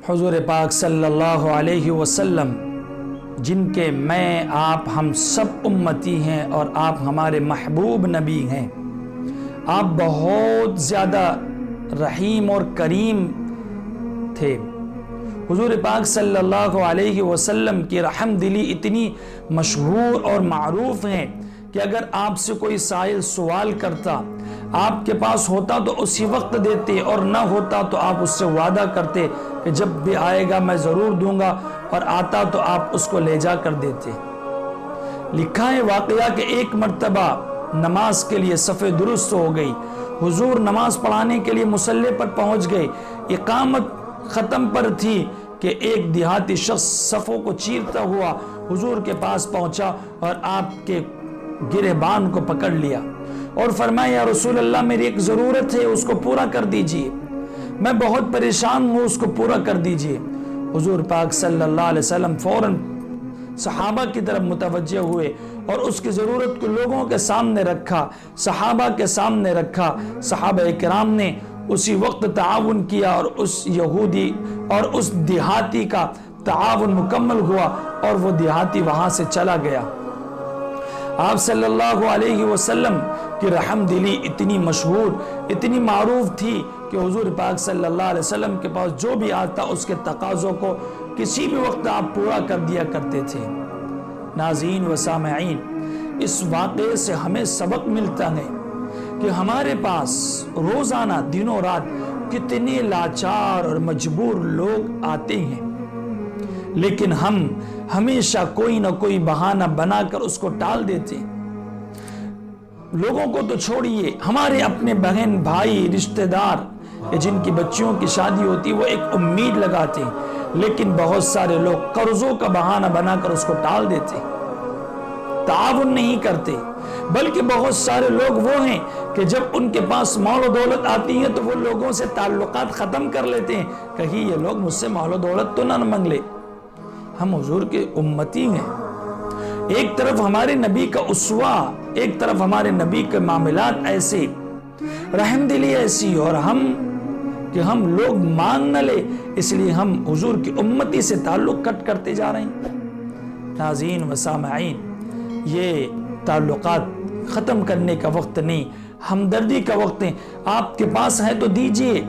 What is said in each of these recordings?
حضور پاک صلی اللہ علیہ وسلم جن کے میں آپ ہم سب امتی ہیں اور آپ ہمارے محبوب نبی ہیں، آپ بہت زیادہ رحیم اور کریم تھے۔ حضور پاک صلی اللہ علیہ وسلم کی رحم دلی اتنی مشہور اور معروف ہیں کہ اگر آپ سے کوئی سائل سوال کرتا، آپ کے پاس ہوتا تو اسی وقت دیتے، اور نہ ہوتا تو آپ اس سے وعدہ کرتے کہ جب بھی آئے گا میں ضرور دوں گا، اور آتا تو آپ اس کو لے جا کر دیتے۔ لکھا ہے واقعہ کہ ایک مرتبہ نماز کے لیے صف درست ہو گئی، حضور نماز پڑھانے کے لیے مصلی پر پہنچ گئے، اقامت ختم پر تھی کہ ایک دیہاتی شخص صفوں کو چیرتا ہوا حضور کے پاس پہنچا اور آپ کے گرہبان کو پکڑ لیا اور فرمایا یا رسول اللہ میری ایک ضرورت ہے، اس کو پورا کر دیجئے، میں بہت پریشان ہوں، اس کو پورا کر دیجئے۔ حضور پاک صلی اللہ علیہ وسلم فوراً صحابہ کی طرف متوجہ ہوئے اور اس کی ضرورت کو لوگوں کے سامنے رکھا، صحابہ کے سامنے رکھا۔ صحابہ کرام نے اسی وقت تعاون کیا اور اس یہودی اور اس دیہاتی کا تعاون مکمل ہوا اور وہ دیہاتی وہاں سے چلا گیا۔ آپ صلی اللہ علیہ وسلم کی رحم دلی اتنی مشہور، اتنی معروف تھی کہ حضور پاک صلی اللہ علیہ وسلم کے پاس جو بھی آتا اس کے تقاضوں کو کسی بھی وقت آپ پورا کر دیا کرتے تھے۔ ناظرین و سامعین، اس واقعے سے ہمیں سبق ملتا ہے کہ ہمارے پاس روزانہ دنوں رات کتنے لاچار اور مجبور لوگ آتے ہیں، لیکن ہم ہمیشہ کوئی نہ کوئی بہانہ بنا کر اس کو ٹال دیتے ہیں۔ لوگوں کو تو چھوڑیے، ہمارے اپنے بہن بھائی رشتہ دار جن کی بچیوں کی شادی ہوتی وہ ایک امید لگاتے ہیں، لیکن بہت سارے لوگ قرضوں کا بہانہ بنا کر اس کو ٹال دیتے ہیں، تعاون نہیں کرتے۔ بلکہ بہت سارے لوگ وہ ہیں کہ جب ان کے پاس مال و دولت آتی ہے تو وہ لوگوں سے تعلقات ختم کر لیتے ہیں، کہیں یہ لوگ مجھ سے مال و دولت تو نہ مانگ لے۔ ہم حضور کے امتی ہیں، ایک طرف ہمارے نبی کا اسوہ، ایک طرف ہمارے نبی کے معاملات ایسے، رحم دلی ایسی، اور ہم لوگ مان نہ لے اس لیے ہم حضور کی امتی سے تعلق کٹ کرتے جا رہے ہیں۔ ناظرین و سامعین، یہ تعلقات ختم کرنے کا وقت نہیں، ہمدردی کا وقت ہے۔ آپ کے پاس ہے تو دیجئے،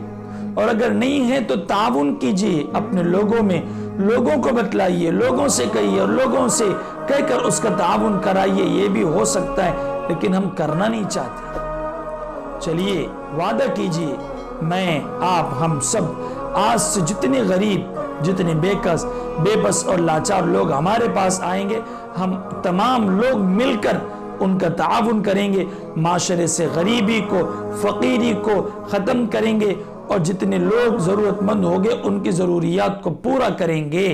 اور اگر نہیں ہے تو تعاون کیجئے اپنے لوگوں میں، لوگوں کو بتلائیے، لوگوں سے کہیے اور لوگوں سے کہہ کر اس کا تعاون کرائیے۔ یہ بھی ہو سکتا ہے لیکن ہم کرنا نہیں چاہتے۔ چلیے وعدہ کیجئے، میں آپ ہم سب آج سے جتنے غریب، جتنے بے بس اور لاچار لوگ ہمارے پاس آئیں گے، ہم تمام لوگ مل کر ان کا تعاون کریں گے، معاشرے سے غریبی کو، فقیری کو ختم کریں گے، اور جتنے لوگ ضرورت مند ہوں گے ان کی ضروریات کو پورا کریں گے۔